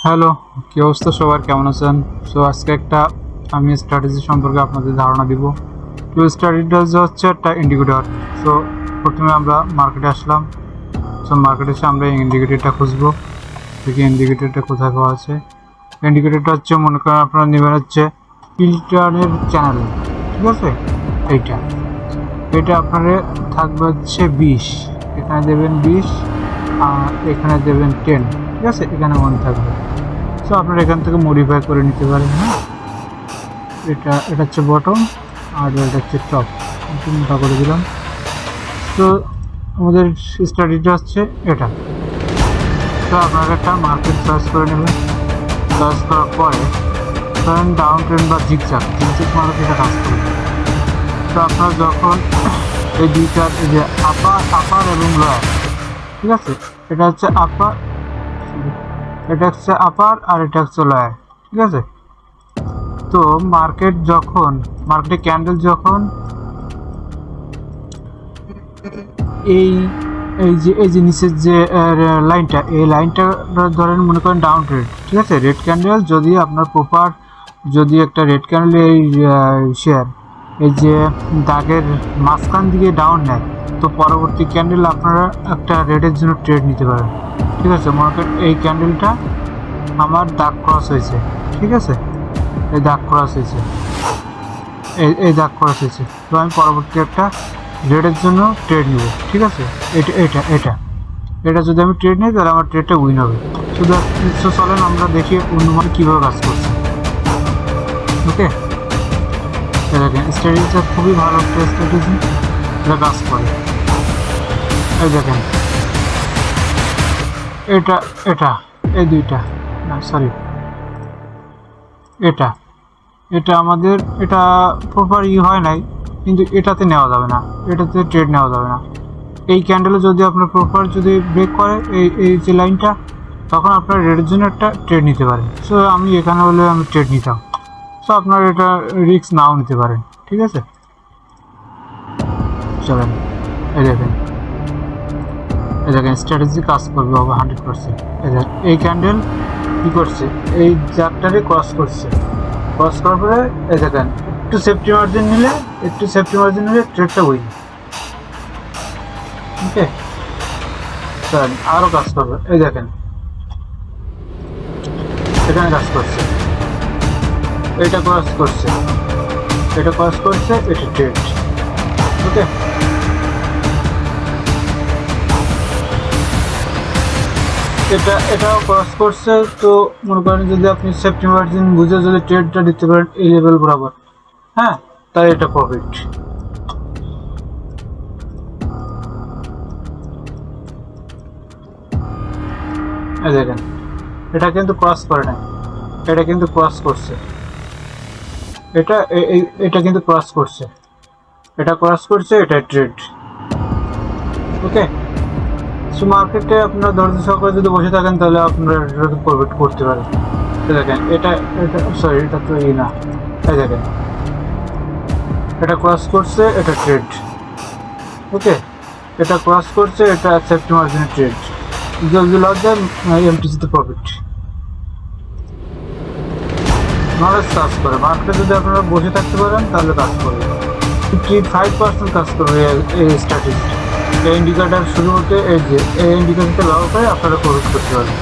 Hello, কি অবস্থা সবার, কেমন আছেন? সো আজকে একটা আমি স্ট্র্যাটেজি সম্পর্কে আপনাদের ধারণা দিব। তো স্ট্র্যাটেজিটা হচ্ছে একটা ইন্ডিকেটর। সো প্রথমে আমরা মার্কেটে আসলাম। সো মার্কেটে এসে আমরা ইন্ডিকেটরটা খুঁজবো, দেখি ইন্ডিকেটরটা কোথায় পাওয়া আছে। ইন্ডিকেটরটা হচ্ছে, মনে করেন আপনারা নেবেন হচ্ছে ফিল্টারের চ্যানেল, ঠিক আছে? এইটা এটা আপনার থাকবে হচ্ছে 20, এখানে দেবেন 20 আর এখানে দেবেন 10, ঠিক আছে? এখানে 1 থাকবে। সো আপনারা এখান থেকে মডিফাই করে নিতে পারেন। হ্যাঁ, এটা হচ্ছে বটম আর এটা হচ্ছে টপ, মোটা করে দিলাম। তো আমাদের স্টাডিটা হচ্ছে এটা। তো আপনারা একটা মার্কেট সার্চ করে নেবেন। সার্চ করার পরে ধরেন ডাউন ট্রেন্ড বা জিগজ্যাগ মার্কেট এটা কাজ করবে। তো আপনারা যখন এই দুইটার, এই যে আপার এবং লোয়ার, ঠিক আছে? এটা হচ্ছে আপার, এটা হচ্ছে আপার আর এটা হচ্ছে লোয়ার, ঠিক আছে? তো মার্কেটে ক্যান্ডেল যখন এই এই যে নিচের যে লাইনটা, এই লাইনটা ধরেন মনে করেন ডাউন ট্রেড, ঠিক আছে? রেড ক্যান্ডেল যদি আপনার প্রপার, যদি একটা রেড ক্যান্ডেল এই শেয়ার এই যে দাগের মাঝখান দিকে ডাউন নেয়, তো পরবর্তী ক্যান্ডেল আপনারা একটা রেডের জন্য ট্রেড নিতে পারেন, ঠিক আছে? মনে করেন এই ক্যান্ডেলটা আমার দাগ ক্রস হয়েছে, ঠিক আছে? এই দাগ ক্রস হয়েছে, এই দাগ ক্রস হয়েছে। তো আমি পরবর্তী একটা রেডের জন্য ট্রেড নিব, ঠিক আছে? এটা এটা এটা এটা যদি আমি ট্রেড নিই তাহলে আমার ট্রেডটা উইন হবে। শুধু চলেন আমরা দেখি অনুমান কীভাবে কাজ করছে। ওকে, দেখেন স্ট্র্যাটেজিটা খুবই ভালো একটা স্ট্র্যাটেজি, এটা কাজ করে। এই দেখেন এটা এটা এই দুইটা, না সরি, এটা এটা আমাদের এটা প্রপার হয় নাই, কিন্তু এটাতে নেওয়া যাবে না, এটাতে ট্রেড নেওয়া যাবে না। এই ক্যান্ডেলে যদি আপনার প্রপার যদি ব্রেক করে এই যে লাইনটা, তখন আপনার রেডের জন্য একটা ট্রেড নিতে পারেন। সো আমি এখানে হলে আমি ট্রেড নিতাম। সো আপনার এটা রিস্ক নাও নিতে পারেন, ঠিক আছে? চলেন এই দেখেন, এই দেখেন স্ট্র্যাটেজি কাজ করবে হবে 100%। এই ক্যান্ডেল কী করছে, এই জারটাকে ক্রস করছে, ক্রস করার পরে এই দেখেন একটু সেফটি মার্জিন নিলে ট্রেডটা উইন। ওকে, চলেন আরও কাজ করবে। এই দেখেন এখানে কাজ করছে, এটা ক্রস করছে, এটা ট্রেড। ওকে, এটাও ক্রস করছে। তো মনে করেন যদি আপনি সেফটি মার্জিন বুঝে যদি ট্রেডটা দিতে পারেন এই লেভেল বরাবর, হ্যাঁ, তাই এটা প্রফিট। এই দেখেন এটা কিন্তু ক্রস করে নাই, এটা কিন্তু ক্রস করছে, এটা কিন্তু ক্রস করছে, এটা ট্রেড। ওকে, সো মার্কেটে আপনার ধৈর্য সহকারে যদি বসে থাকেন তাহলে আপনারা প্রফিট করতে পারেন। দেখেন এটা সরি, এটা তো না, এই দেখেন এটা ক্রস করছে, এটা ট্রেড। ওকে, এটা ক্রস করছে, এটা সেফটি মার্জিনে ট্রেড, যদি লস যায় এমটিসিতে প্রফিট। নলেজ কাজ করে মার্কেটে, যদি আপনারা বসে থাকতে পারেন তাহলে কাজ করবে 55% কাজ করবে এই স্ট্র্যাটেজি। এই ইন্ডিকেটার শুরু হতে এই যে এই ইন্ডিকেটারটা ব্যবহার করে আপনারা প্রফিট করতে পারেন।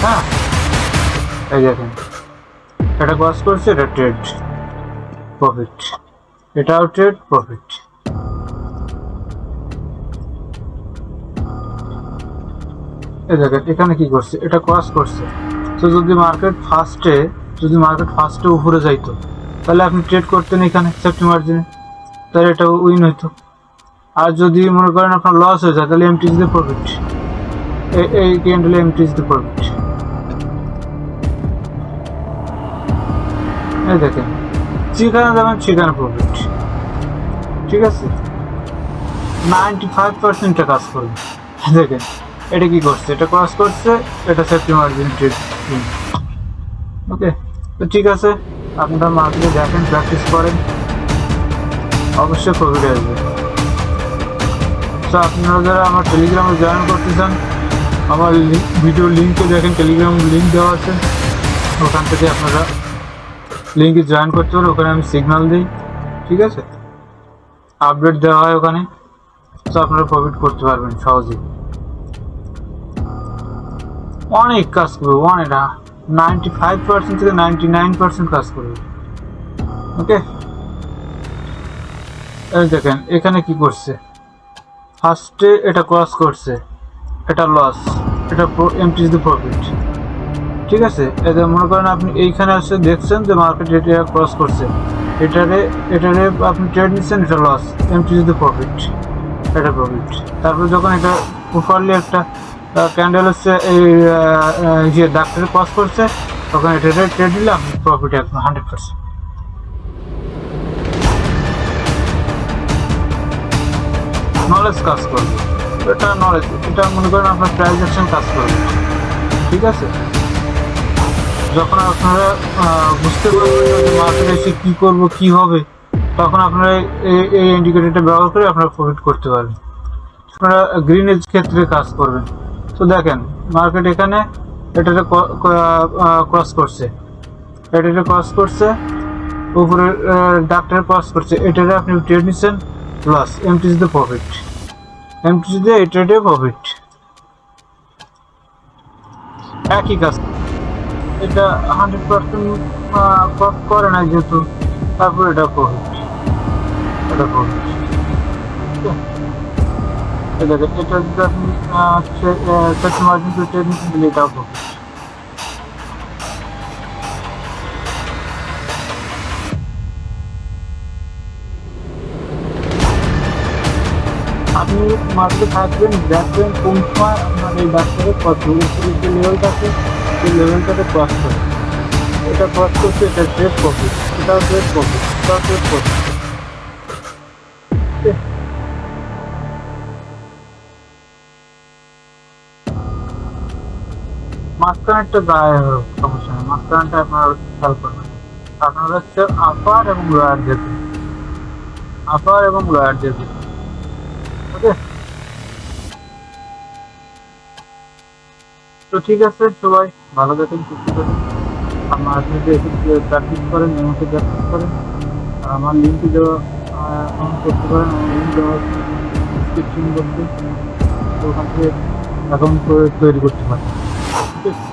হ্যাঁ, এই দেখেন এটা ক্রস করছে, এটা ট্রেড প্রফিট, এটাও ট্রেড প্রফিট। এই দেখেন এখানে কি করছে, এটা ক্রস করছে। তো যদি মার্কেট ফার্স্টে উপরে যাইতো তাহলে আপনি ট্রেড করতেন এখানে সেফটি মার্জিনে, তাহলে এটা উইন হইতো। আর যদি মনে করেন আপনার লস হয়ে যায় তাহলে এমটিসিতে প্রফিট, এই ক্যান্ডেলে এমটিসিতে প্রফিট। এই দেখেন যেখানে যাবেন সেখানে প্রফিট, ঠিক আছে? 95% কাজ করবে। দেখেন এটা কি করছে, এটা ক্রস করছে, এটা সেফটি মার্জিন ট্রেড। ওকে, তো ঠিক আছে, আপনারা মার্কেটে দেখেন, প্র্যাকটিস করেন, অবশ্যই প্রফিট আসবে। তো আপনারা যারা আমার টেলিগ্রামে জয়েন করতে চান আমার ভিডিও লিঙ্কে দেখেন টেলিগ্রাম লিঙ্ক দেওয়া আছে, ওখান থেকে আপনারা লিঙ্কে জয়েন করতে পারেন। ওখানে আমি সিগন্যাল দিই, ঠিক আছে, আপডেট দেওয়া হয় ওখানে, তো আপনারা প্রফিট করতে পারবেন সহজেই। অনেক কাজ করবে, অনেক 95% থেকে 99% কাজ করবে। ওকে, এই দেখেন এখানে কি করছে, ফার্স্টে এটা ক্রস করছে, এটা লস, এটা এমটি দ্য প্রফিট, ঠিক আছে। এটা মনে করেন আপনি এইখানে আসে দেখছেন যে মার্কেট এটা ক্রস করছে, এটারে আপনি ট্রেড নিচ্ছেন, এটা লস, এমটি দ্য প্রফিট, এটা প্রফিট। তারপর যখন এটা প্রপারলি একটা ক্যান্ডেল হচ্ছে এই যে ডাক্তারে ক্রস করছে, তখন এটা ট্রেড দিলে আপনি প্রফিট একদম 100%। নলেজ কাজ করবে, এটা নলেজ, এটা মনে করেন আপনার প্রাইস অ্যাকশন কাজ করবে, ঠিক আছে। যখন আপনারা বুঝতে পারবেন যে মার্কেটে এসে কী করবো কী হবে, তখন আপনারা এই ইন্ডিকেটরটা ব্যবহার করে আপনারা প্রফিট করতে পারবেন। আপনারা গ্রিন এজ ক্ষেত্রে কাজ করবেন। তো দেখেন মার্কেট এখানে এটাতে ক্রস করছে, এটাতে ক্রস করছে, উপরে ডাক্তার ক্রস করছে, এটাতে আপনি ট্রেড নিচ্ছেন, লস, এমটি দ্য প্রফিট, এমটি দিয়ে এটাতে প্রফিট, একই কাজ। এটা 100% ক্রস করে না যেহেতু, তারপর এটা প্রফিট, এটা প্রফিট। এটা যদি আপনি সেট মার্জিন টু ট্রেড নিতে দিলে এটাও প্রফিট। আপনি মার্কেটে থাকবেন, দেখবেন কোন সময় আপনার এই ডাক্তারের কত উপরে যে লেভেলটা আছে সেই লেভেলটাতে ক্রস করে, এটা ক্রস করছে, এটা ট্রেড প্রফিট, এটাও ট্রেড প্রফিট, এটাও ট্রেড প্রফিট। মাঝখানেরটা গায়ে সমস্যা নেই, মাঝখানটা আপনার খেয়াল করবেন। আপনার হচ্ছে আপার এবং লোয়ার যেতে, আপার এবং লোয়ার যেতে, ওকে। তো ঠিক আছে, সবাই ভালো থাকেন, সুস্থ থাকেন। আমার যদি প্র্যাকটিস করেন, নিয়মিত প্র্যাকটিস করেন, আর আমার লিঙ্কে দেওয়া অন করতে পারেন, আমার লিঙ্ক দেওয়া ডিসক্রিপশন করতে, তো ওখান থেকে অ্যাকাউন্ট করে তৈরি করতে পারেন, ঠিক আছে।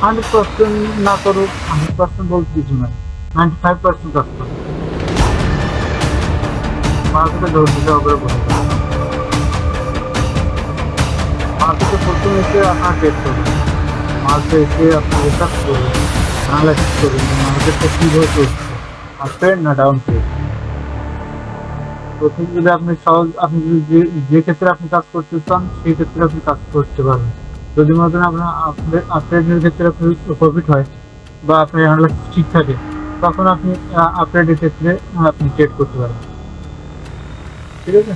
100% না করুক, 100% বলতে কিছু নয়, 95% কাজ করুন, মার্কেটে ধৈর্য সহকারে বসে থাকুন। মার্কেটে প্রথমে এসে আপনার ট্রেড করবেন, মার্কেটে এসে আপনি রিসার্চ করবেন, অ্যানালাইসিস করবেন মার্কেটটা কীভাবে চলছে, আর ট্রেড না ডাউন ট্রেড। প্রথম যদি আপনি সহজ, আপনি যদি যে ক্ষেত্রে আপনি কাজ করতে চান সেই ক্ষেত্রে আপনি কাজ করতে পারবেন। যদি মনে করেন আপনার আপট্রেডের ক্ষেত্রে আপনি প্রফিট হয় বা আপনার অ্যানালাইসিস ঠিক থাকে, তখন আপনি আপট্রেডের ক্ষেত্রে আপনি ট্রেড করতে পারেন, ঠিক আছে।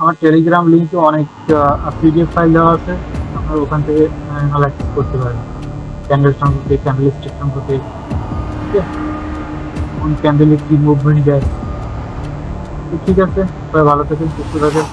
আমার টেলিগ্রাম লিঙ্কে অনেক পিডিএফ ফাইল দেওয়া আছে, আপনারা ওখান থেকে অ্যানালাইসিস করতে পারেন, ক্যান্ডেল সম্পর্কে, ক্যান্ডেল স্টিক সম্পর্কে, ঠিক আছে, কোন ক্যান্ডেলে কি মুভমেন্ট দেয়। ঠিক আছে, সবাই ভালো থাকেন, সুস্থ থাকেন।